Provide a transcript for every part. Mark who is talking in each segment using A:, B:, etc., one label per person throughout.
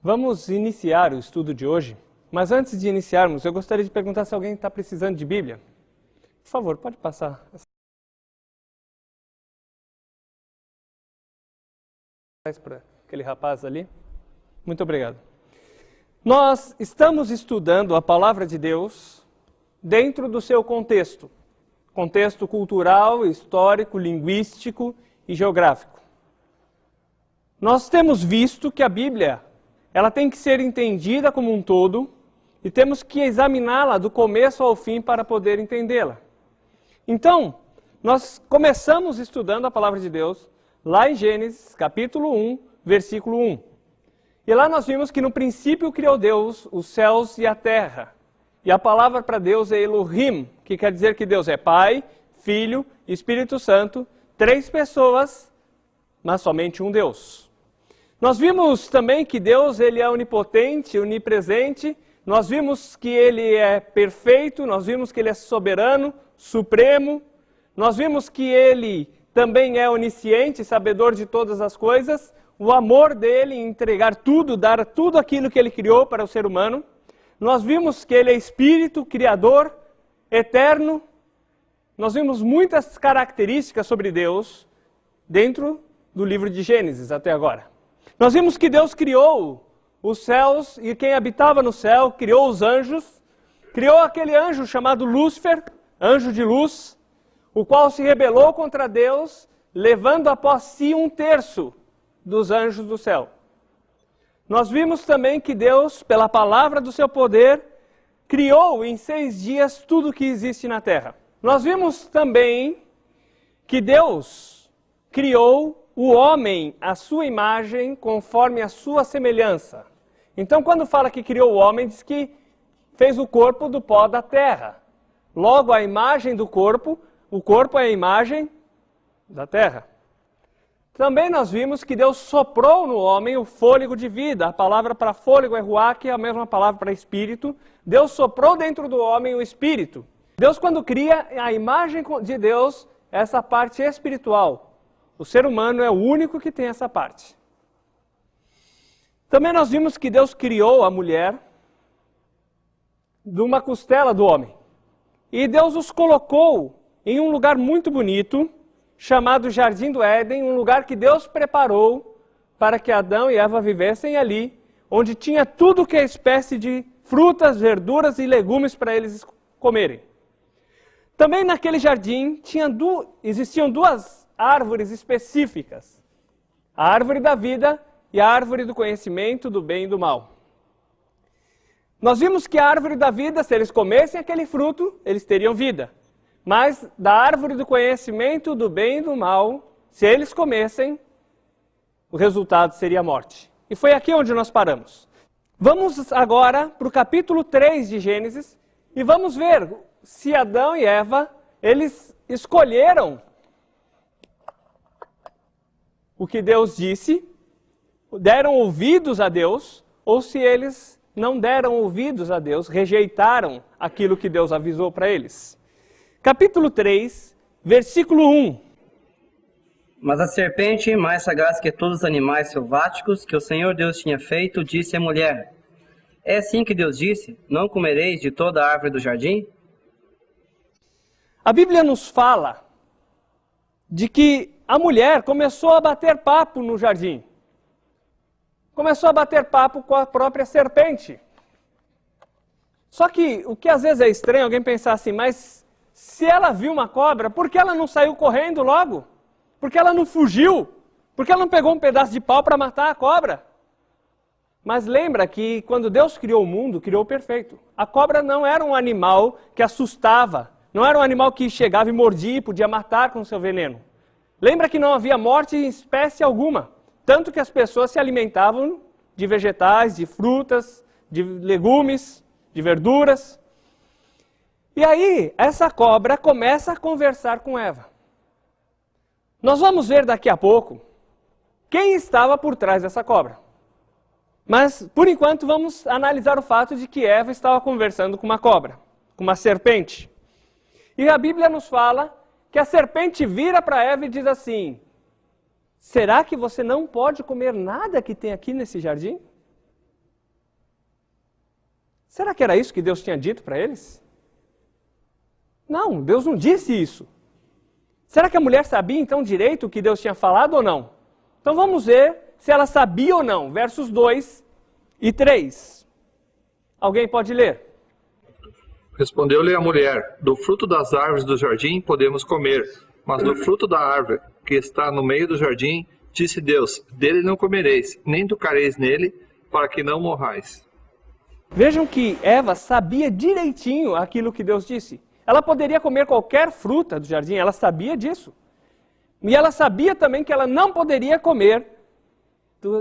A: Vamos iniciar o estudo de hoje, mas antes de iniciarmos, eu gostaria de perguntar se alguém está precisando de Bíblia. Por favor, pode passar. Para aquele rapaz ali. Muito obrigado. Nós estamos estudando a Palavra de Deus dentro do seu contexto. Contexto cultural, histórico, linguístico e geográfico. Nós temos visto que a Bíblia ela tem que ser entendida como um todo e temos que examiná-la do começo ao fim para poder entendê-la. Então, nós começamos estudando a Palavra de Deus lá em Gênesis, capítulo 1, versículo 1. E lá nós vimos que no princípio criou Deus os céus e a terra. E a palavra para Deus é Elohim, que quer dizer que Deus é Pai, Filho e Espírito Santo, 3 pessoas, mas somente um Deus. Nós vimos também que Deus ele é onipotente, onipresente, nós vimos que Ele é perfeito, nós vimos que Ele é soberano, supremo, nós vimos que Ele também é onisciente, sabedor de todas as coisas, o amor dele em entregar tudo, dar tudo aquilo que Ele criou para o ser humano. Nós vimos que Ele é Espírito, Criador, eterno. Nós vimos muitas características sobre Deus dentro do livro de Gênesis até agora. Nós vimos que Deus criou os céus e quem habitava no céu, criou os anjos, criou aquele anjo chamado Lúcifer, anjo de luz, o qual se rebelou contra Deus, levando após si 1/3 dos anjos do céu. Nós vimos também que Deus, pela palavra do seu poder, criou em 6 dias tudo que existe na terra. Nós vimos também que Deus criou o homem à sua imagem, conforme a sua semelhança. Então, quando fala que criou o homem, diz que fez o corpo do pó da terra. Logo, a imagem do corpo, o corpo é a imagem da terra. Também nós vimos que Deus soprou no homem o fôlego de vida. A palavra para fôlego é ruach, que é a mesma palavra para espírito. Deus soprou dentro do homem o espírito. Deus, quando cria a imagem de Deus, essa parte espiritual. O ser humano é o único que tem essa parte. Também nós vimos que Deus criou a mulher de uma costela do homem. E Deus os colocou em um lugar muito bonito, chamado Jardim do Éden, um lugar que Deus preparou para que Adão e Eva vivessem ali, onde tinha tudo que é espécie de frutas, verduras e legumes para eles comerem. Também naquele jardim existiam 2 árvores específicas, a árvore da vida e a árvore do conhecimento do bem e do mal. Nós vimos que a árvore da vida, se eles comessem aquele fruto, eles teriam vida. Mas da árvore do conhecimento do bem e do mal, se eles comessem, o resultado seria a morte. E foi aqui onde nós paramos. Vamos agora para o capítulo 3 de Gênesis e vamos ver se Adão e Eva, eles escolheram o que Deus disse, deram ouvidos a Deus, ou se eles não deram ouvidos a Deus, rejeitaram aquilo que Deus avisou para eles. Capítulo 3, versículo 1.
B: Mas a serpente, mais sagaz que todos os animais selváticos que o Senhor Deus tinha feito, disse à mulher: É assim que Deus disse, não comereis de toda a árvore do jardim?
A: A Bíblia nos fala de que a mulher começou a bater papo no jardim. Começou a bater papo com a própria serpente. Só que o que às vezes é estranho alguém pensar assim, mas se ela viu uma cobra, por que ela não saiu correndo logo? Por que ela não fugiu? Por que ela não pegou um pedaço de pau para matar a cobra? Mas lembra que quando Deus criou o mundo, criou perfeito. A cobra não era um animal que assustava, não era um animal que chegava e mordia e podia matar com seu veneno. Lembra que não havia morte em espécie alguma, tanto que as pessoas se alimentavam de vegetais, de frutas, de legumes, de verduras. E aí, essa cobra começa a conversar com Eva. Nós vamos ver daqui a pouco quem estava por trás dessa cobra. Mas, por enquanto, vamos analisar o fato de que Eva estava conversando com uma cobra, com uma serpente. E a Bíblia nos fala que a serpente vira para Eva e diz assim: será que você não pode comer nada que tem aqui nesse jardim? Será que era isso que Deus tinha dito para eles? Não, Deus não disse isso. Será que a mulher sabia então direito o que Deus tinha falado ou não? Então vamos ver se ela sabia ou não. Versos 2 e 3. Alguém pode ler?
C: Respondeu-lhe a mulher: do fruto das árvores do jardim podemos comer, mas do fruto da árvore que está no meio do jardim, disse Deus: dele não comereis, nem tocareis nele, para que não morrais.
A: Vejam que Eva sabia direitinho aquilo que Deus disse. Ela poderia comer qualquer fruta do jardim, ela sabia disso. E ela sabia também que ela não poderia comer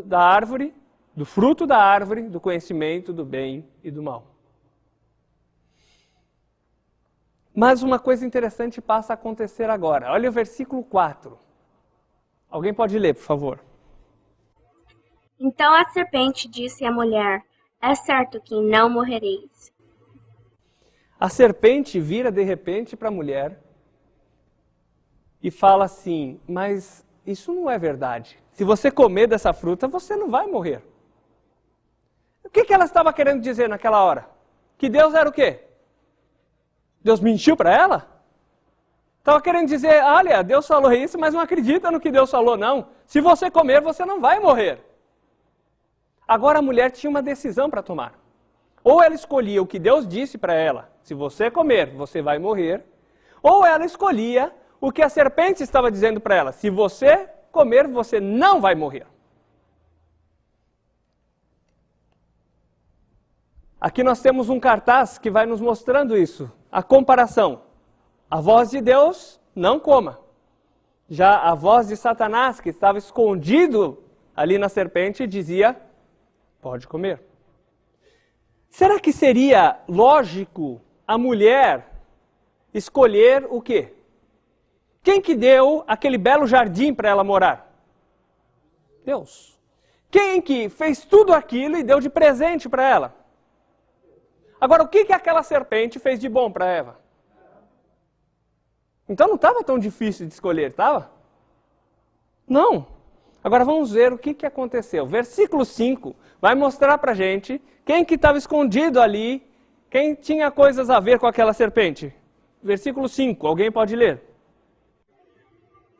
A: da árvore, do fruto da árvore, do conhecimento do bem e do mal. Mas uma coisa interessante passa a acontecer agora. Olha o versículo 4. Alguém pode ler, por favor?
D: Então a serpente disse à mulher: é certo que não morrereis.
A: A serpente vira de repente para a mulher e fala assim: mas isso não é verdade. Se você comer dessa fruta, você não vai morrer. O que ela estava querendo dizer naquela hora? Que Deus era o quê? Deus mentiu para ela? Estava querendo dizer: olha, Deus falou isso, mas não acredita no que Deus falou, não. Se você comer, você não vai morrer. Agora a mulher tinha uma decisão para tomar. Ou ela escolhia o que Deus disse para ela: se você comer, você vai morrer. Ou ela escolhia o que a serpente estava dizendo para ela: se você comer, você não vai morrer. Aqui nós temos um cartaz que vai nos mostrando isso. A comparação. A voz de Deus, não coma. Já a voz de Satanás, que estava escondido ali na serpente, dizia: pode comer. Será que seria lógico a mulher escolher o quê? Quem que deu aquele belo jardim para ela morar? Deus. Quem que fez tudo aquilo e deu de presente para ela? Agora, o que aquela serpente fez de bom para Eva? Então não estava tão difícil de escolher, estava? Não. Agora vamos ver o que aconteceu. Versículo 5 vai mostrar para a gente quem que estava escondido ali, quem tinha coisas a ver com aquela serpente. Versículo 5, alguém pode ler?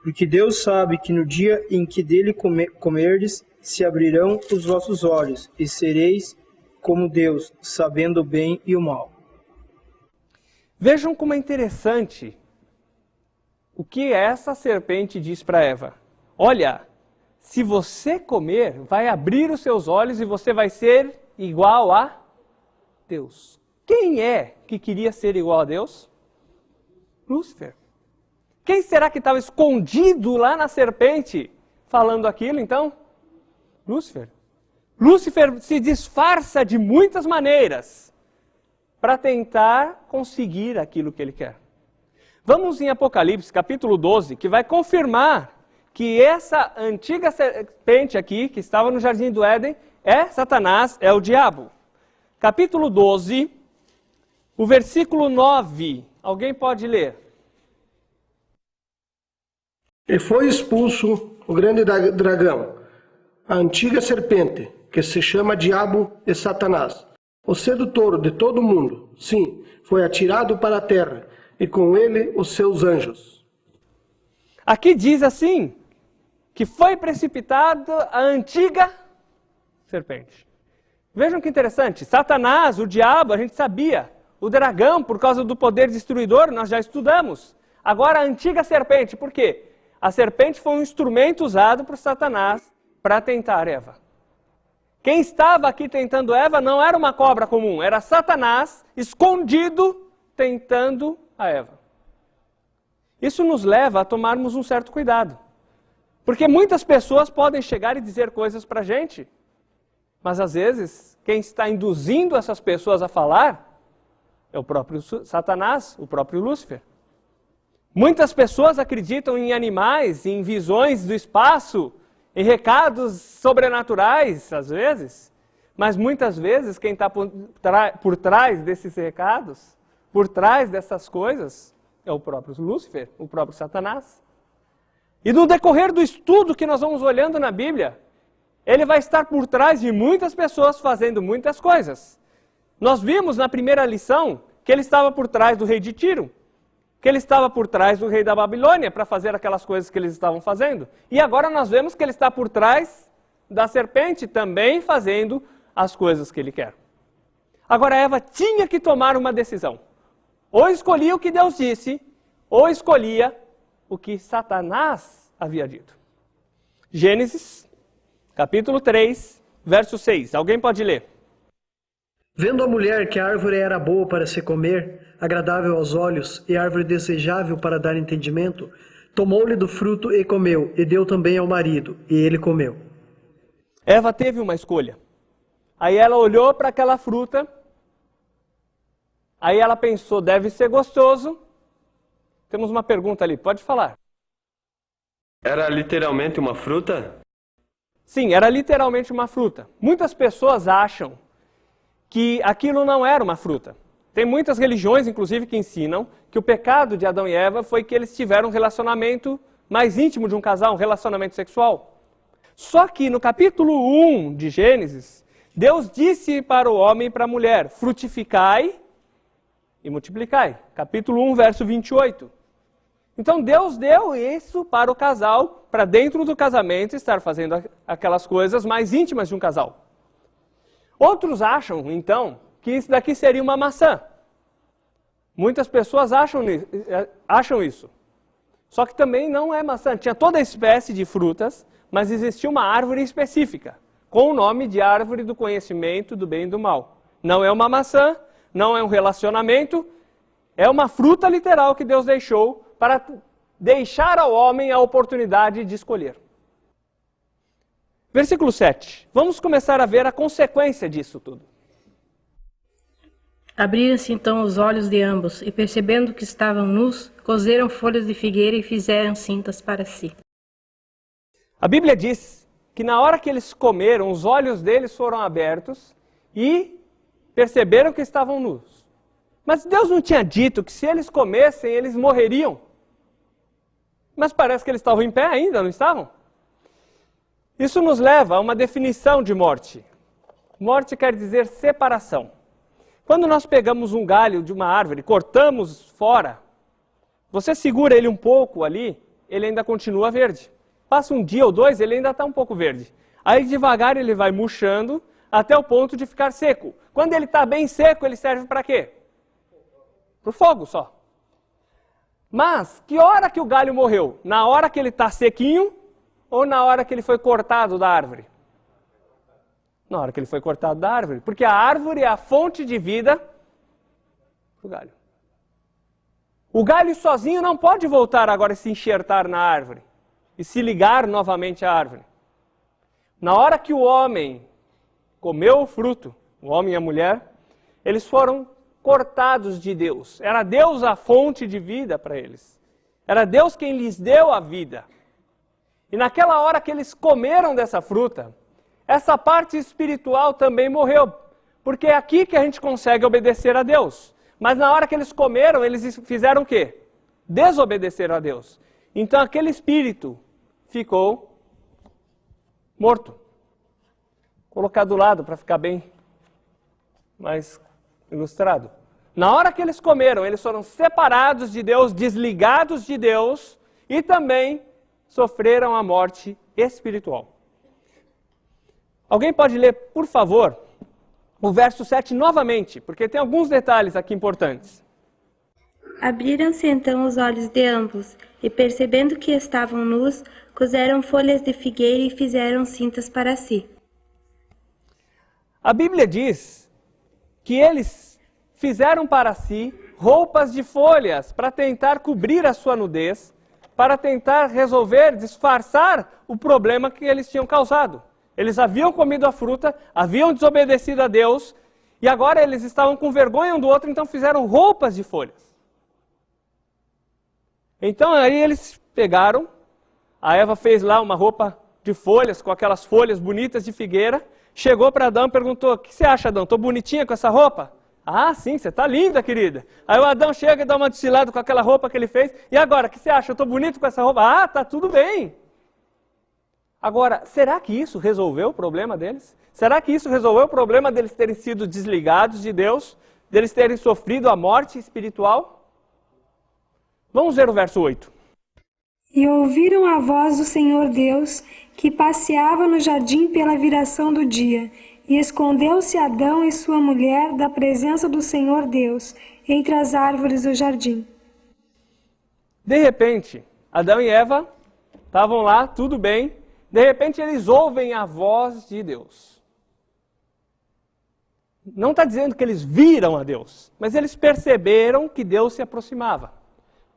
E: Porque Deus sabe que no dia em que dele comerdes, se abrirão os vossos olhos, e sereis como Deus, sabendo o bem e o mal.
A: Vejam como é interessante o que essa serpente diz para Eva. Olha, se você comer, vai abrir os seus olhos e você vai ser igual a Deus. Quem é que queria ser igual a Deus? Lúcifer. Quem será que estava escondido lá na serpente falando aquilo, então? Lúcifer. Lúcifer se disfarça de muitas maneiras para tentar conseguir aquilo que ele quer. Vamos em Apocalipse, capítulo 12, que vai confirmar que essa antiga serpente aqui, que estava no Jardim do Éden, é Satanás, é o diabo. Capítulo 12, o versículo 9. Alguém pode ler?
F: E foi expulso o grande dragão, a antiga serpente, que se chama Diabo e Satanás, o sedutor de todo mundo. Sim, foi atirado para a terra, e com ele os seus anjos.
A: Aqui diz assim, que foi precipitado a antiga serpente. Vejam que interessante, Satanás, o diabo, a gente sabia. O dragão, por causa do poder destruidor, nós já estudamos. Agora a antiga serpente, por quê? A serpente foi um instrumento usado por Satanás para tentar Eva. Quem estava aqui tentando Eva não era uma cobra comum, era Satanás escondido tentando a Eva. Isso nos leva a tomarmos um certo cuidado. Porque muitas pessoas podem chegar e dizer coisas para a gente, mas às vezes quem está induzindo essas pessoas a falar é o próprio Satanás, o próprio Lúcifer. Muitas pessoas acreditam em animais, em visões do espaço, em recados sobrenaturais, às vezes, mas muitas vezes quem está por trás desses recados, por trás dessas coisas, é o próprio Lúcifer, o próprio Satanás. E no decorrer do estudo que nós vamos olhando na Bíblia, ele vai estar por trás de muitas pessoas fazendo muitas coisas. Nós vimos na primeira lição que ele estava por trás do rei de Tiro, que ele estava por trás do rei da Babilônia para fazer aquelas coisas que eles estavam fazendo. E agora nós vemos que ele está por trás da serpente também fazendo as coisas que ele quer. Agora Eva tinha que tomar uma decisão. Ou escolhia o que Deus disse, ou escolhia o que Satanás havia dito. Gênesis, capítulo 3, verso 6. Alguém pode ler?
G: Vendo a mulher que a árvore era boa para se comer, agradável aos olhos e árvore desejável para dar entendimento, tomou-lhe do fruto e comeu, e deu também ao marido, e ele comeu.
A: Eva teve uma escolha. Aí ela olhou para aquela fruta, aí ela pensou, deve ser gostoso. Temos uma pergunta ali, pode falar.
H: Era literalmente uma fruta?
A: Sim, era literalmente uma fruta. Muitas pessoas acham que aquilo não era uma fruta. Tem muitas religiões, inclusive, que ensinam que o pecado de Adão e Eva foi que eles tiveram um relacionamento mais íntimo de um casal, um relacionamento sexual. Só que no capítulo 1 de Gênesis, Deus disse para o homem e para a mulher, frutificai e multiplicai. Capítulo 1, verso 28. Então Deus deu isso para o casal, para dentro do casamento estar fazendo aquelas coisas mais íntimas de um casal. Outros acham, então, que isso daqui seria uma maçã. Muitas pessoas acham isso. Só que também não é maçã. Tinha toda espécie de frutas, mas existia uma árvore específica, com o nome de árvore do conhecimento do bem e do mal. Não é uma maçã, não é um relacionamento, é uma fruta literal que Deus deixou para deixar ao homem a oportunidade de escolher. Versículo 7. Vamos começar a ver a consequência disso tudo.
I: Abriram-se então os olhos de ambos, e percebendo que estavam nus, coseram folhas de figueira e fizeram cintas para si.
A: A Bíblia diz que na hora que eles comeram, os olhos deles foram abertos e perceberam que estavam nus. Mas Deus não tinha dito que se eles comessem, eles morreriam. Mas parece que eles estavam em pé ainda, não estavam? Isso nos leva a uma definição de morte. Morte quer dizer separação. Quando nós pegamos um galho de uma árvore, cortamos fora, você segura ele um pouco ali, ele ainda continua verde. Passa um dia ou dois, ele ainda está um pouco verde. Aí devagar ele vai murchando até o ponto de ficar seco. Quando ele está bem seco, ele serve para quê? Para o fogo só. Mas, que hora que o galho morreu? Na hora que ele está sequinho ou na hora que ele foi cortado da árvore? Na hora que ele foi cortado da árvore. Porque a árvore é a fonte de vida do galho. O galho sozinho não pode voltar agora e se enxertar na árvore e se ligar novamente à árvore. Na hora que o homem comeu o fruto, o homem e a mulher, eles foram cortados de Deus. Era Deus a fonte de vida para eles. Era Deus quem lhes deu a vida. E naquela hora que eles comeram dessa fruta, essa parte espiritual também morreu. Porque é aqui que a gente consegue obedecer a Deus. Mas na hora que eles comeram, eles fizeram o quê? Desobedeceram a Deus. Então aquele espírito ficou morto. Vou colocar do lado para ficar bem mais ilustrado. Na hora que eles comeram, eles foram separados de Deus, desligados de Deus e também sofreram a morte espiritual. Alguém pode ler, por favor, o verso 7 novamente, porque tem alguns detalhes aqui importantes.
D: Abriram-se então os olhos de ambos, e percebendo que estavam nus, coseram folhas de figueira e fizeram cintas para si.
A: A Bíblia diz que eles fizeram para si roupas de folhas para tentar cobrir a sua nudez, para tentar resolver, disfarçar o problema que eles tinham causado. Eles haviam comido a fruta, haviam desobedecido a Deus, e agora eles estavam com vergonha um do outro, então fizeram roupas de folhas. Então aí eles pegaram, a Eva fez lá uma roupa de folhas, com aquelas folhas bonitas de figueira, chegou para Adão e perguntou, o que você acha, Adão? Estou bonitinha com essa roupa? Ah, sim, você está linda, querida. Aí o Adão chega e dá uma desfilada com aquela roupa que ele fez, e agora, o que você acha? Eu estou bonito com essa roupa? Ah, tá tudo bem. Agora, será que isso resolveu o problema deles? Será que isso resolveu o problema deles terem sido desligados de Deus? Deles terem sofrido a morte espiritual? Vamos ver o verso 8.
J: E ouviram a voz do Senhor Deus, que passeava no jardim pela viração do dia. E escondeu-se Adão e sua mulher da presença do Senhor Deus, entre as árvores do jardim.
A: De repente, Adão e Eva estavam lá, tudo bem. De repente, eles ouvem a voz de Deus. Não está dizendo que eles viram a Deus, mas eles perceberam que Deus se aproximava.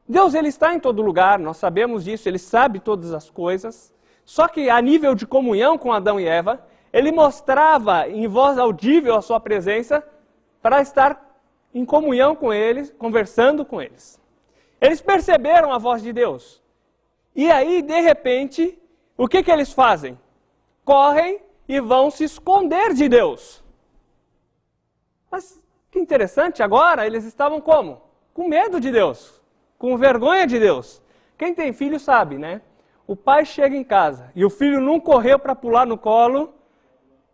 A: Deus, ele está em todo lugar, nós sabemos disso, ele sabe todas as coisas. Só que a nível de comunhão com Adão e Eva, ele mostrava em voz audível a sua presença para estar em comunhão com eles, conversando com eles. Eles perceberam a voz de Deus. E aí, de repente, o que eles fazem? Correm e vão se esconder de Deus. Mas que interessante, agora eles estavam como? Com medo de Deus, com vergonha de Deus. Quem tem filho sabe, né? O pai chega em casa e o filho não correu para pular no colo,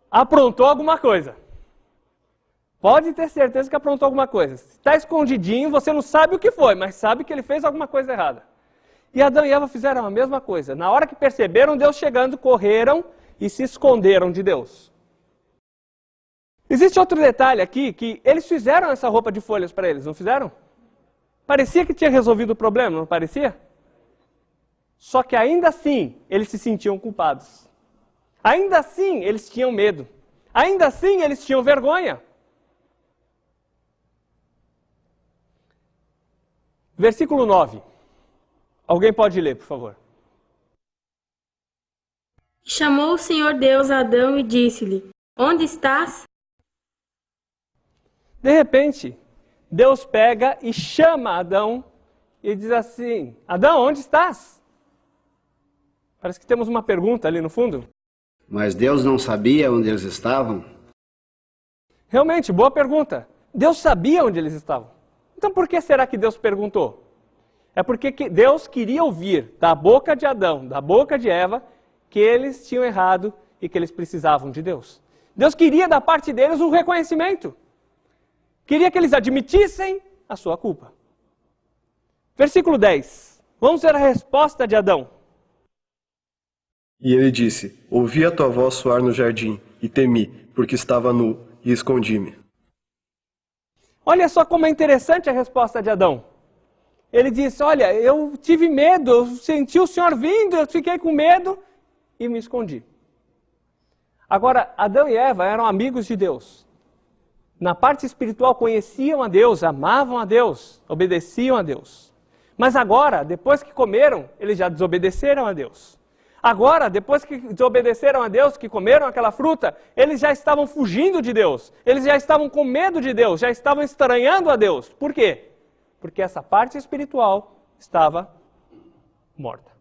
A: aprontou alguma coisa. Pode ter certeza que aprontou alguma coisa. Se está escondidinho, você não sabe o que foi, mas sabe que ele fez alguma coisa errada. E Adão e Eva fizeram a mesma coisa. Na hora que perceberam Deus chegando, correram e se esconderam de Deus. Existe outro detalhe aqui, que eles fizeram essa roupa de folhas para eles, não fizeram? Parecia que tinha resolvido o problema, não parecia? Só que ainda assim, eles se sentiam culpados. Ainda assim, eles tinham medo. Ainda assim, eles tinham vergonha. Versículo 9. Alguém pode ler, por favor.
D: Chamou o Senhor Deus a Adão e disse-lhe: Onde estás?
A: De repente, Deus pega e chama Adão e diz assim: Adão, onde estás? Parece que temos uma pergunta ali no fundo.
K: Mas Deus não sabia onde eles estavam?
A: Realmente, boa pergunta. Deus sabia onde eles estavam. Então por que será que Deus perguntou? É porque Deus queria ouvir da boca de Adão, da boca de Eva, que eles tinham errado e que eles precisavam de Deus. Deus queria da parte deles um reconhecimento. Queria que eles admitissem a sua culpa. Versículo 10. Vamos ver a resposta de Adão.
H: E ele disse: Ouvi a tua voz soar no jardim, e temi, porque estava nu, e escondi-me.
A: Olha só como é interessante a resposta de Adão. Ele disse: olha, eu tive medo, eu senti o Senhor vindo, eu fiquei com medo e me escondi. Agora, Adão e Eva eram amigos de Deus. Na parte espiritual conheciam a Deus, amavam a Deus, obedeciam a Deus. Mas agora, depois que comeram, eles já desobedeceram a Deus. Agora, depois que desobedeceram a Deus, que comeram aquela fruta, eles já estavam fugindo de Deus. Eles já estavam com medo de Deus, já estavam estranhando a Deus. Por quê? Porque essa parte espiritual estava morta.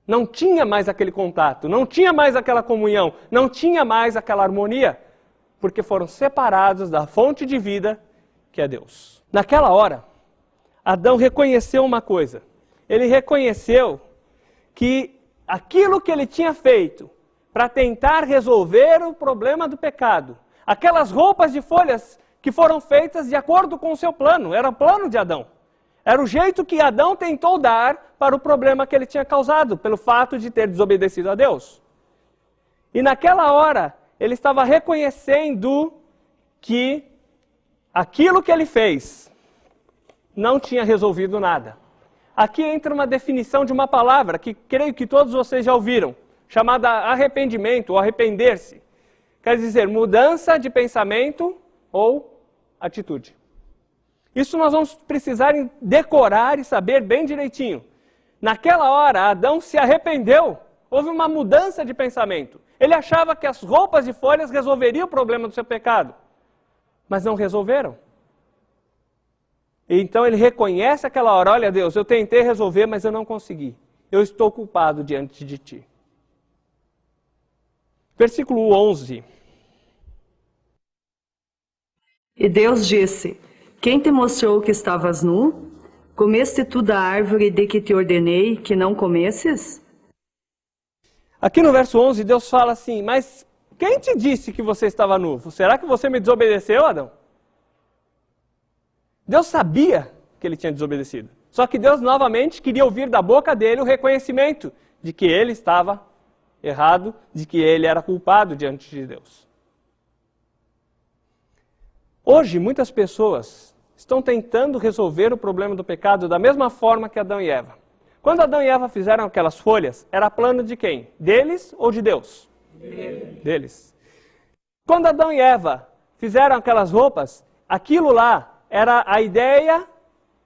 A: Não tinha mais aquele contato, não tinha mais aquela comunhão, não tinha mais aquela harmonia, porque foram separados da fonte de vida, que é Deus. Naquela hora, Adão reconheceu uma coisa. Ele reconheceu que aquilo que ele tinha feito para tentar resolver o problema do pecado, aquelas roupas de folhas que foram feitas de acordo com o seu plano, era o plano de Adão. Era o jeito que Adão tentou dar para o problema que ele tinha causado, pelo fato de ter desobedecido a Deus. E naquela hora, ele estava reconhecendo que aquilo que ele fez não tinha resolvido nada. Aqui entra uma definição de uma palavra que creio que todos vocês já ouviram, chamada arrependimento ou arrepender-se. Quer dizer, mudança de pensamento ou atitude. Isso nós vamos precisar decorar e saber bem direitinho. Naquela hora, Adão se arrependeu. Houve uma mudança de pensamento. Ele achava que as roupas de folhas resolveriam o problema do seu pecado. Mas não resolveram. Então ele reconhece aquela hora: olha Deus, eu tentei resolver, mas eu não consegui. Eu estou culpado diante de ti. Versículo 11.
L: E Deus disse: Quem te mostrou que estavas nu? Comeste tu da árvore de que te ordenei que não comesses?
A: Aqui no verso 11, Deus fala assim, mas quem te disse que você estava nu? Será que você me desobedeceu, Adão? Deus sabia que ele tinha desobedecido. Só que Deus novamente queria ouvir da boca dele o reconhecimento de que ele estava errado, de que ele era culpado diante de Deus. Hoje, muitas pessoas estão tentando resolver o problema do pecado da mesma forma que Adão e Eva. Quando Adão e Eva fizeram aquelas folhas, era plano de quem? Deles ou de Deus? Deles. Quando Adão e Eva fizeram aquelas roupas, aquilo lá era a ideia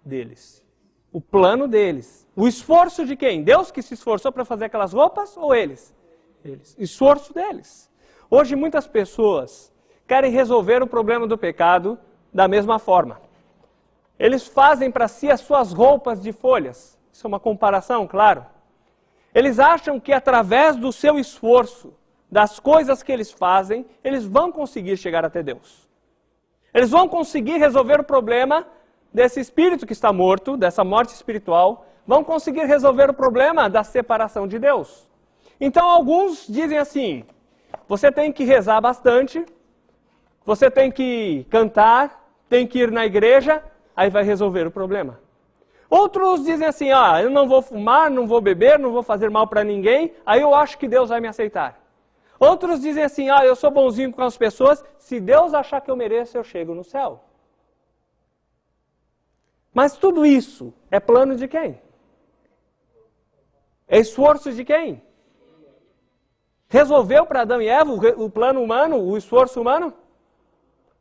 A: deles. O plano deles. O esforço de quem? Deus que se esforçou para fazer aquelas roupas ou eles? Eles. Esforço deles. Hoje muitas pessoas querem resolver o problema do pecado da mesma forma. Eles fazem para si as suas roupas de folhas. Isso é uma comparação, claro. Eles acham que através do seu esforço, das coisas que eles fazem, eles vão conseguir chegar até Deus. Eles vão conseguir resolver o problema desse espírito que está morto, dessa morte espiritual, vão conseguir resolver o problema da separação de Deus. Então alguns dizem assim, você tem que rezar bastante, você tem que cantar, tem que ir na igreja, aí vai resolver o problema. Outros dizem assim, eu não vou fumar, não vou beber, não vou fazer mal para ninguém, aí eu acho que Deus vai me aceitar. Outros dizem assim, eu sou bonzinho com as pessoas, se Deus achar que eu mereço, eu chego no céu. Mas tudo isso é plano de quem? É esforço de quem? Resolveu para Adão e Eva o plano humano, o esforço humano?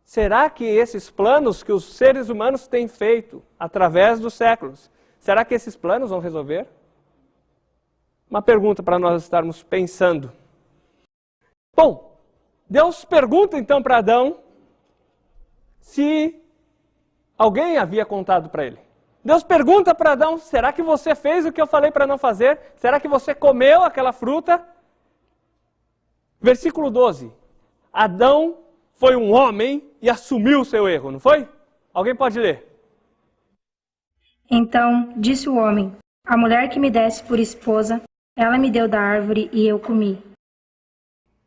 A: Será que esses planos que os seres humanos têm feito através dos séculos, será que esses planos vão resolver? Uma pergunta para nós estarmos pensando. Bom, Deus pergunta então para Adão se alguém havia contado para ele. Deus pergunta para Adão, será que você fez o que eu falei para não fazer? Será que você comeu aquela fruta? Versículo 12. Adão foi um homem e assumiu o seu erro, não foi? Alguém pode ler?
I: Então disse o homem, a mulher que me desse por esposa, ela me deu da árvore e eu comi.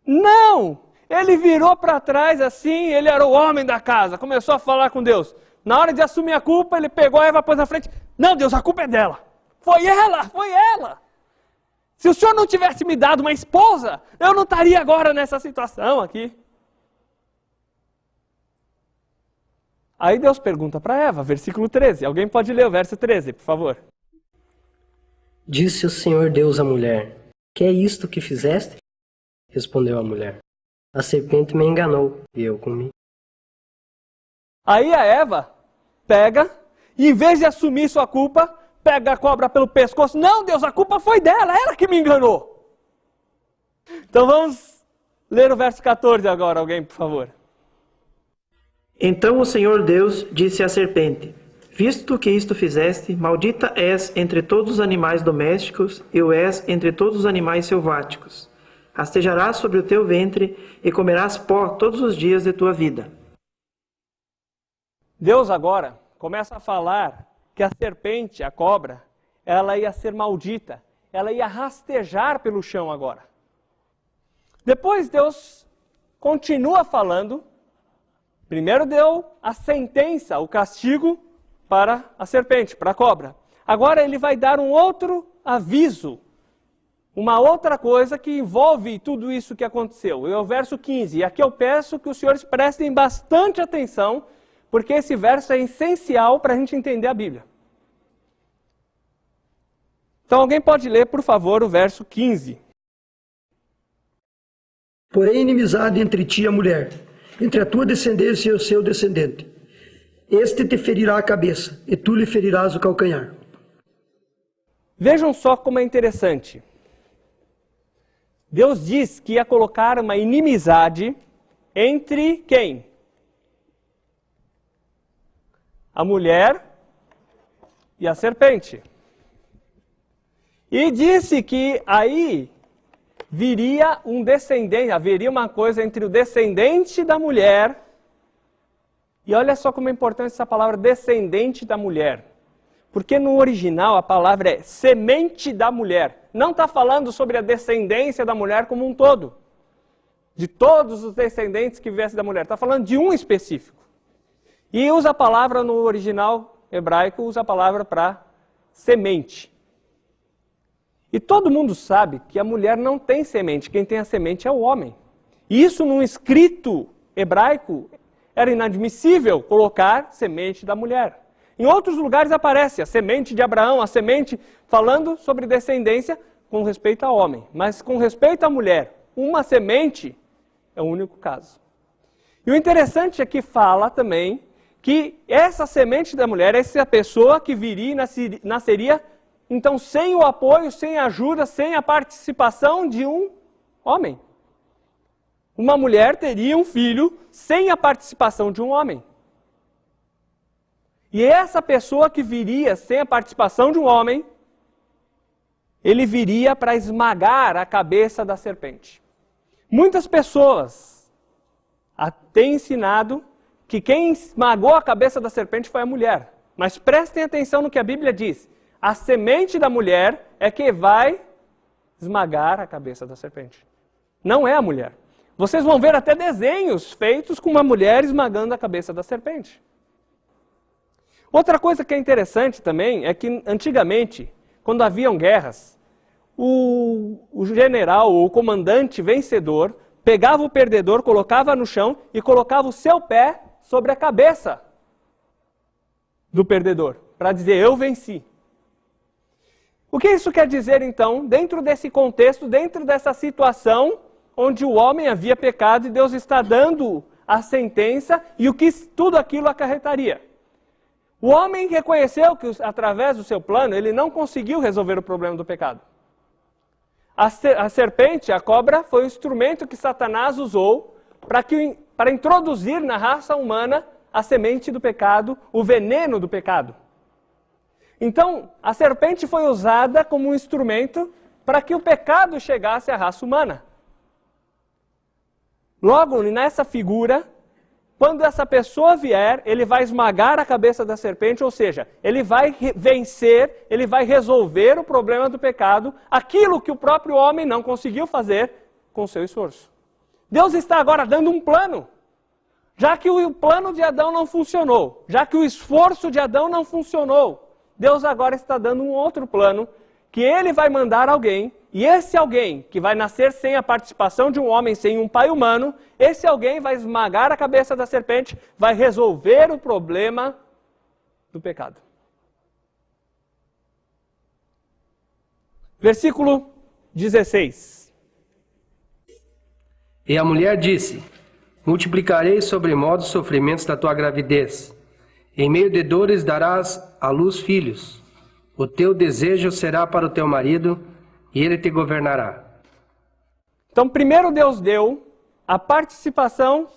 A: Não! Ele virou para trás assim, ele era o homem da casa, começou a falar com Deus. Na hora de assumir a culpa, ele pegou a Eva, pôs na frente. Não, Deus, a culpa é dela. Foi ela, foi ela. Se o senhor não tivesse me dado uma esposa, eu não estaria agora nessa situação aqui. Aí Deus pergunta para Eva, versículo 13. Alguém pode ler o verso 13, por favor?
E: Disse o Senhor Deus à mulher, que é isto que fizeste? Respondeu a mulher, a serpente me enganou e eu comi.
A: Aí a Eva pega, e em vez de assumir sua culpa, pega a cobra pelo pescoço. Não, Deus, a culpa foi dela, ela que me enganou. Então vamos ler o verso 14 agora, alguém, por favor.
G: Então o Senhor Deus disse à serpente, visto que isto fizeste, maldita és entre todos os animais domésticos e o és entre todos os animais selváticos. Rastejarás sobre o teu ventre e comerás pó todos os dias de tua vida.
A: Deus agora começa a falar que a serpente, a cobra, ela ia ser maldita, ela ia rastejar pelo chão agora. Depois Deus continua falando. Primeiro deu a sentença, o castigo para a serpente, para a cobra. Agora ele vai dar um outro aviso, uma outra coisa que envolve tudo isso que aconteceu. É o verso 15. E aqui eu peço que os senhores prestem bastante atenção, porque esse verso é essencial para a gente entender a Bíblia. Então alguém pode ler, por favor, o verso 15.
G: Porém, inimizade entre ti e a mulher, entre a tua descendência e o seu descendente. Este te ferirá a cabeça, e tu lhe ferirás o calcanhar.
A: Vejam só como é interessante. Deus diz que ia colocar uma inimizade entre quem? A mulher e a serpente. E disse que aí viria um descendente, haveria uma coisa entre o descendente da mulher, e olha só como é importante essa palavra descendente da mulher, Porque no original a palavra é semente da mulher. Não está falando sobre a descendência da mulher como um todo. De todos os descendentes que viessem da mulher. Está falando de um específico. E usa a palavra no original hebraico, usa a palavra para semente. E todo mundo sabe que a mulher não tem semente. Quem tem a semente é o homem. E isso num escrito hebraico era inadmissível colocar semente da mulher. Em outros lugares aparece a semente de Abraão, a semente falando sobre descendência com respeito ao homem. Mas com respeito à mulher, uma semente é o único caso. E o interessante é que fala também que essa semente da mulher, essa pessoa que viria e nasceria, então sem o apoio, sem a ajuda, sem a participação de um homem. Uma mulher teria um filho sem a participação de um homem. E essa pessoa que viria sem a participação de um homem, ele viria para esmagar a cabeça da serpente. Muitas pessoas têm ensinado que quem esmagou a cabeça da serpente foi a mulher. Mas prestem atenção no que a Bíblia diz. A semente da mulher é que vai esmagar a cabeça da serpente. Não é a mulher. Vocês vão ver até desenhos feitos com uma mulher esmagando a cabeça da serpente. Outra coisa que é interessante também é que antigamente, quando haviam guerras, o general ou o comandante vencedor pegava o perdedor, colocava no chão e colocava o seu pé sobre a cabeça do perdedor, para dizer, eu venci. O que isso quer dizer, então, dentro desse contexto, dentro dessa situação, onde o homem havia pecado e Deus está dando a sentença e o que tudo aquilo acarretaria? O homem reconheceu que, através do seu plano, ele não conseguiu resolver o problema do pecado. A serpente, a cobra, foi o instrumento que Satanás usou para introduzir na raça humana a semente do pecado, o veneno do pecado. Então, a serpente foi usada como um instrumento para que o pecado chegasse à raça humana. Logo, nessa figura, quando essa pessoa vier, ele vai esmagar a cabeça da serpente, ou seja, ele vai vencer, ele vai resolver o problema do pecado, aquilo que o próprio homem não conseguiu fazer com seu esforço. Deus está agora dando um plano. Já que o plano de Adão não funcionou, já que o esforço de Adão não funcionou, Deus agora está dando um outro plano, que ele vai mandar alguém, e esse alguém, que vai nascer sem a participação de um homem, sem um pai humano, esse alguém vai esmagar a cabeça da serpente, vai resolver o problema do pecado. Versículo 16.
B: E a mulher disse, multiplicarei sobremodo os sofrimentos da tua gravidez. Em meio de dores darás à luz filhos. O teu desejo será para o teu marido, e ele te governará.
A: Então, primeiro Deus deu a participação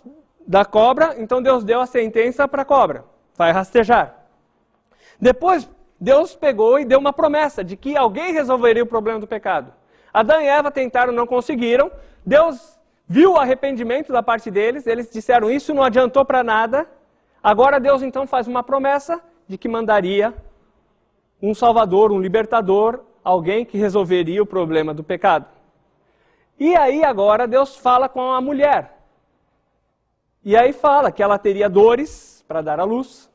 A: da cobra, então Deus deu a sentença para a cobra, vai rastejar. Depois, Deus pegou e deu uma promessa de que alguém resolveria o problema do pecado. Adão e Eva tentaram, não conseguiram. Deus viu o arrependimento da parte deles, eles disseram, isso não adiantou para nada. Agora Deus então faz uma promessa de que mandaria um salvador, um libertador, alguém que resolveria o problema do pecado. E aí agora Deus fala com a mulher. E aí fala que ela teria dores para dar à luz,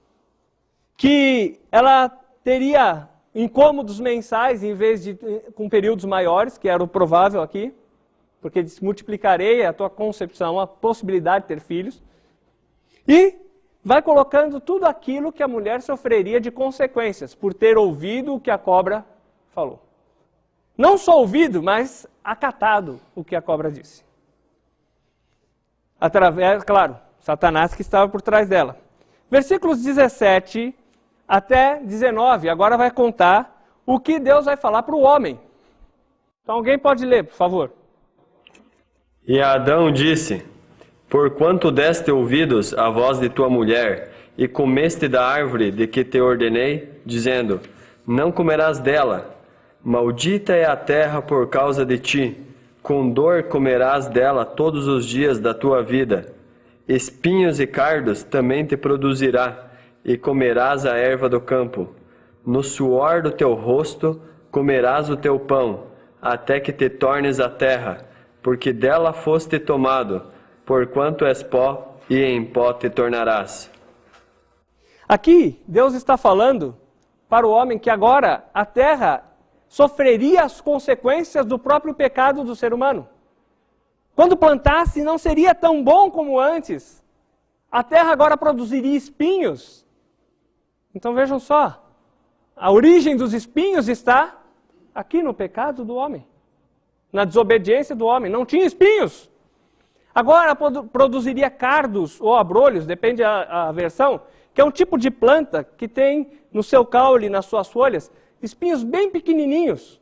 A: que ela teria incômodos mensais em vez de com períodos maiores, que era o provável aqui, porque diz, multiplicarei a tua concepção, a possibilidade de ter filhos. E vai colocando tudo aquilo que a mulher sofreria de consequências por ter ouvido o que a cobra falou. Não só ouvido, mas acatado o que a cobra disse. Através, claro, Satanás que estava por trás dela. Versículos 17 até 19, agora vai contar o que Deus vai falar para o homem. Então alguém pode ler, por favor.
H: E Adão disse, porquanto deste ouvidos à voz de tua mulher, e comeste da árvore de que te ordenei, dizendo, não comerás dela, maldita é a terra por causa de ti, com dor comerás dela todos os dias da tua vida, espinhos e cardos também te produzirá, e comerás a erva do campo. no suor do teu rosto comerás o teu pão, até que te tornes a terra, porque dela foste tomado, porquanto és pó, e em pó te tornarás.
A: Aqui, Deus está falando para o homem que agora a terra sofreria as consequências do próprio pecado do ser humano. Quando plantasse, não seria tão bom como antes. A terra agora produziria espinhos. Então vejam só, a origem dos espinhos está aqui no pecado do homem, na desobediência do homem. Não tinha espinhos. Agora produziria cardos ou abrolhos, depende a versão, que é um tipo de planta que tem no seu caule, nas suas folhas, espinhos bem pequenininhos,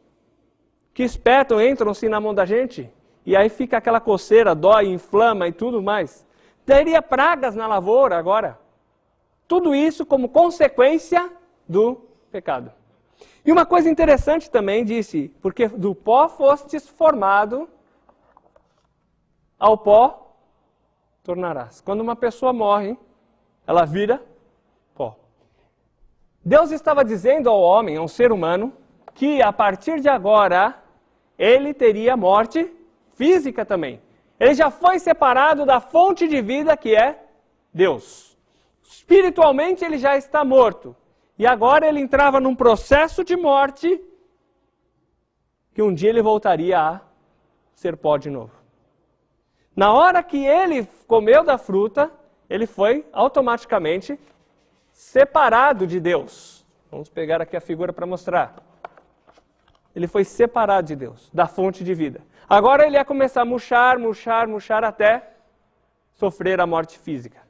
A: que espetam, entram assim na mão da gente, e aí fica aquela coceira, dói, inflama e tudo mais. Teria pragas na lavoura agora. Tudo isso como consequência do pecado. E uma coisa interessante também disse, porque do pó fostes formado, ao pó tornarás. Quando uma pessoa morre, ela vira pó. Deus estava dizendo ao homem, ao ser humano, que a partir de agora, ele teria morte física também. Ele já foi separado da fonte de vida que é Deus. Espiritualmente ele já está morto. E agora ele entrava num processo de morte que um dia ele voltaria a ser pó de novo. Na hora que ele comeu da fruta, ele foi automaticamente separado de Deus. Vamos pegar aqui a figura para mostrar. Ele foi separado de Deus, da fonte de vida. Agora ele ia começar a murchar até sofrer a morte física.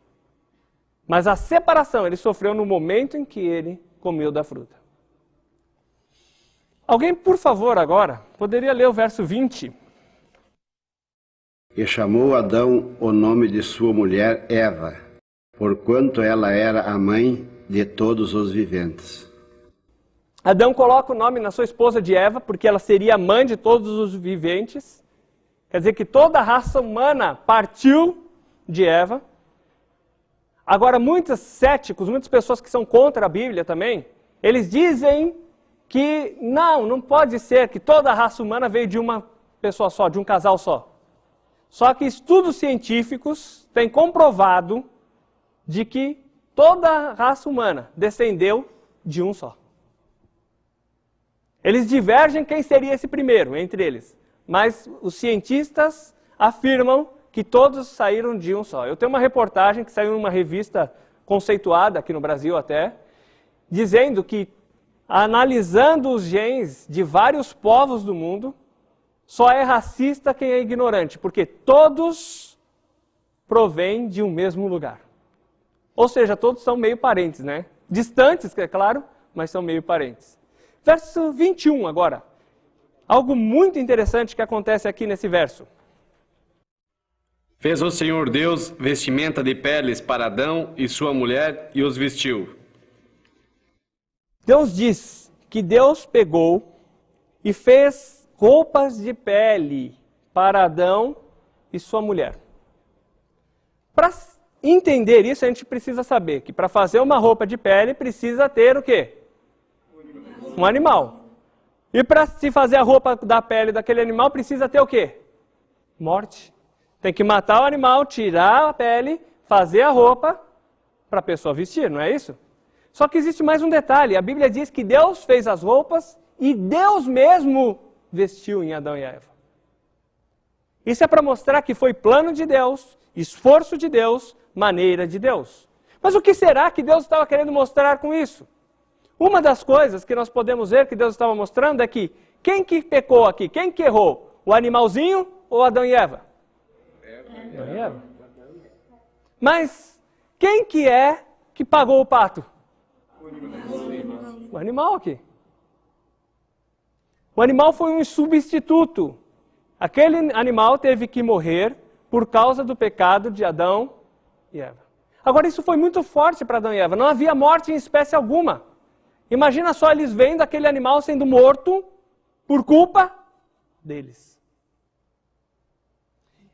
A: Mas a separação ele sofreu no momento em que ele comeu da fruta. Alguém, por favor, agora, poderia ler o verso 20?
K: E chamou Adão o nome de sua mulher Eva, porquanto ela era a mãe de todos os viventes.
A: Adão coloca o nome na sua esposa de Eva, porque ela seria a mãe de todos os viventes. Quer dizer que toda a raça humana partiu de Eva. Agora, muitos céticos, muitas pessoas que são contra a Bíblia também, eles dizem que não pode ser que toda a raça humana veio de uma pessoa só, de um casal só. Só que estudos científicos têm comprovado de que toda a raça humana descendeu de um só. Eles divergem quem seria esse primeiro entre eles, mas os cientistas afirmam que todos saíram de um só. Eu tenho uma reportagem que saiu em uma revista conceituada aqui no Brasil até, dizendo que, analisando os genes de vários povos do mundo, só é racista quem é ignorante, porque todos provêm de um mesmo lugar. Ou seja, todos são meio parentes, né? Distantes, é claro, mas são meio parentes. Verso 21 agora. Algo muito interessante que acontece aqui nesse verso.
M: Fez o Senhor Deus vestimenta de peles para Adão e sua mulher e os vestiu.
A: Deus diz que Deus pegou e fez roupas de pele para Adão e sua mulher. Para entender isso, a gente precisa saber que para fazer uma roupa de pele precisa ter o quê? Um animal. E para se fazer a roupa da pele daquele animal precisa ter o quê? Morte. Tem que matar o animal, tirar a pele, fazer a roupa para a pessoa vestir, não é isso? Só que existe mais um detalhe. A Bíblia diz que Deus fez as roupas e Deus mesmo vestiu em Adão e Eva. Isso é para mostrar que foi plano de Deus, esforço de Deus, maneira de Deus. Mas o que será que Deus estava querendo mostrar com isso? Uma das coisas que nós podemos ver que Deus estava mostrando é que quem que pecou aqui? Quem que errou? O animalzinho ou Adão e Eva? Adão e Eva. Mas quem que é que pagou o pato? O animal aqui. O animal foi um substituto. Aquele animal teve que morrer por causa do pecado de Adão e Eva. Agora, isso foi muito forte para Adão e Eva. Não havia morte em espécie alguma. Imagina só eles vendo aquele animal sendo morto por culpa deles.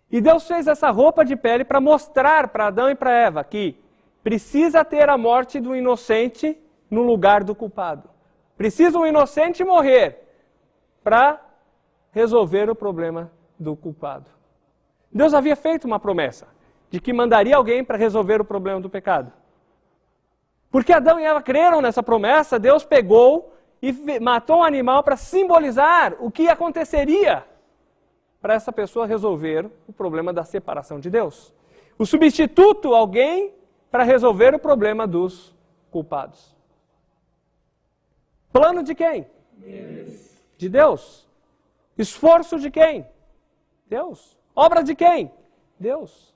A: E Deus fez essa roupa de pele para mostrar para Adão e para Eva que precisa ter a morte do inocente no lugar do culpado. Precisa um inocente morrer para resolver o problema do culpado. Deus havia feito uma promessa de que mandaria alguém para resolver o problema do pecado. Porque Adão e Eva creram nessa promessa, Deus pegou e matou um animal para simbolizar o que aconteceria para essa pessoa resolver o problema da separação de Deus. O substituto, alguém para resolver o problema dos culpados. Plano de quem? De Deus. Esforço de quem? Deus. Obra de quem? Deus.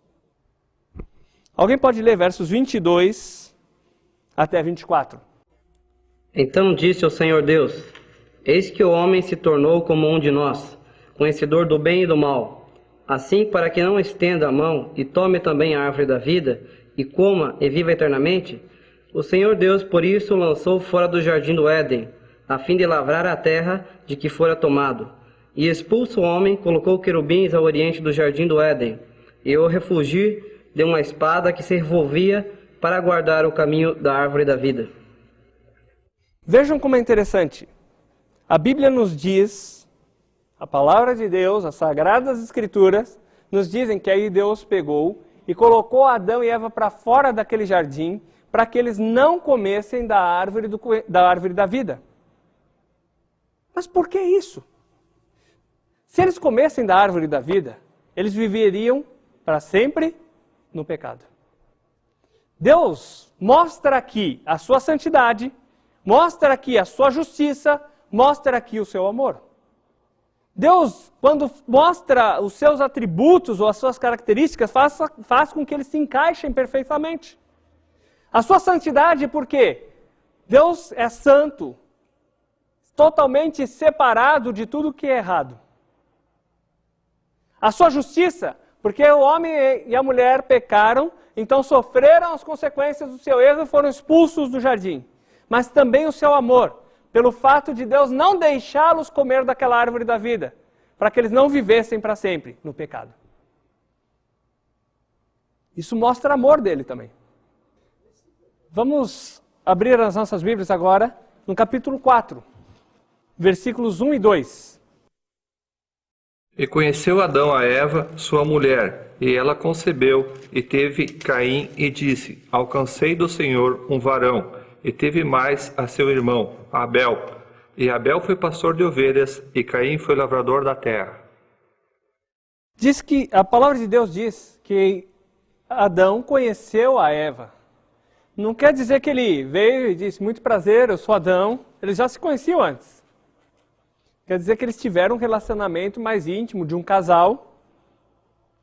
A: Alguém pode ler versos 22 até 24.
N: Então disse o Senhor Deus: Eis que o homem se tornou como um de nós, conhecedor do bem e do mal. Assim, para que não estenda a mão e tome também a árvore da vida, e coma e viva eternamente, o Senhor Deus por isso o lançou fora do jardim do Éden, a fim de lavrar a terra de que fora tomado. E expulso o homem, colocou querubins ao oriente do jardim do Éden, e o refugio de uma espada que se revolvia para guardar o caminho da árvore da vida.
A: Vejam como é interessante. A Bíblia nos diz, a palavra de Deus, as Sagradas Escrituras, nos dizem que aí Deus pegou e colocou Adão e Eva para fora daquele jardim, para que eles não comessem da árvore da vida. Mas por que isso? Se eles comessem da árvore da vida, eles viveriam para sempre no pecado. Deus mostra aqui a sua santidade, mostra aqui a sua justiça, mostra aqui o seu amor. Deus, quando mostra os seus atributos ou as suas características, faz com que eles se encaixem perfeitamente. A sua santidade, por quê? Deus é santo, totalmente separado de tudo que é errado. A sua justiça, porque o homem e a mulher pecaram, então sofreram as consequências do seu erro e foram expulsos do jardim. Mas também o seu amor, pelo fato de Deus não deixá-los comer daquela árvore da vida, para que eles não vivessem para sempre no pecado. Isso mostra amor dele também. Vamos abrir as nossas Bíblias agora no capítulo 4, versículos 1 e 2.
C: E conheceu Adão a Eva, sua mulher, e ela concebeu, e teve Caim, e disse: Alcancei do Senhor um varão, e teve mais a seu irmão, Abel. E Abel foi pastor de ovelhas, e Caim foi lavrador da terra.
A: Diz que, a palavra de Deus diz que Adão conheceu a Eva. Não quer dizer que ele veio e disse: muito prazer, eu sou Adão. Eles já se conheciam antes. Quer dizer que eles tiveram um relacionamento mais íntimo de um casal.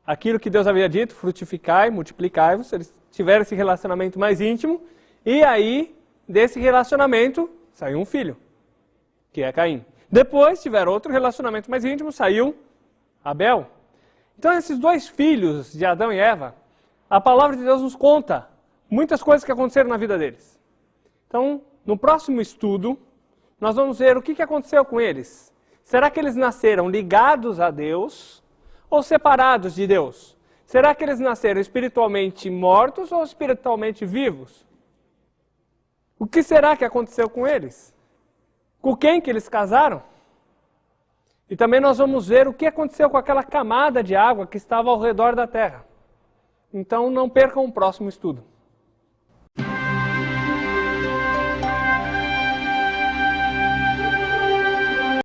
A: Aquilo que Deus havia dito, frutificai, multiplicai-vos. Eles tiveram esse relacionamento mais íntimo. E aí, desse relacionamento, saiu um filho, que é Caim. Depois, tiveram outro relacionamento mais íntimo, saiu Abel. Então, esses dois filhos de Adão e Eva, a palavra de Deus nos conta muitas coisas que aconteceram na vida deles. Então, no próximo estudo, nós vamos ver o que aconteceu com eles. Será que eles nasceram ligados a Deus ou separados de Deus? Será que eles nasceram espiritualmente mortos ou espiritualmente vivos? O que será que aconteceu com eles? Com quem que eles casaram? E também nós vamos ver o que aconteceu com aquela camada de água que estava ao redor da terra. Então não percam o próximo estudo.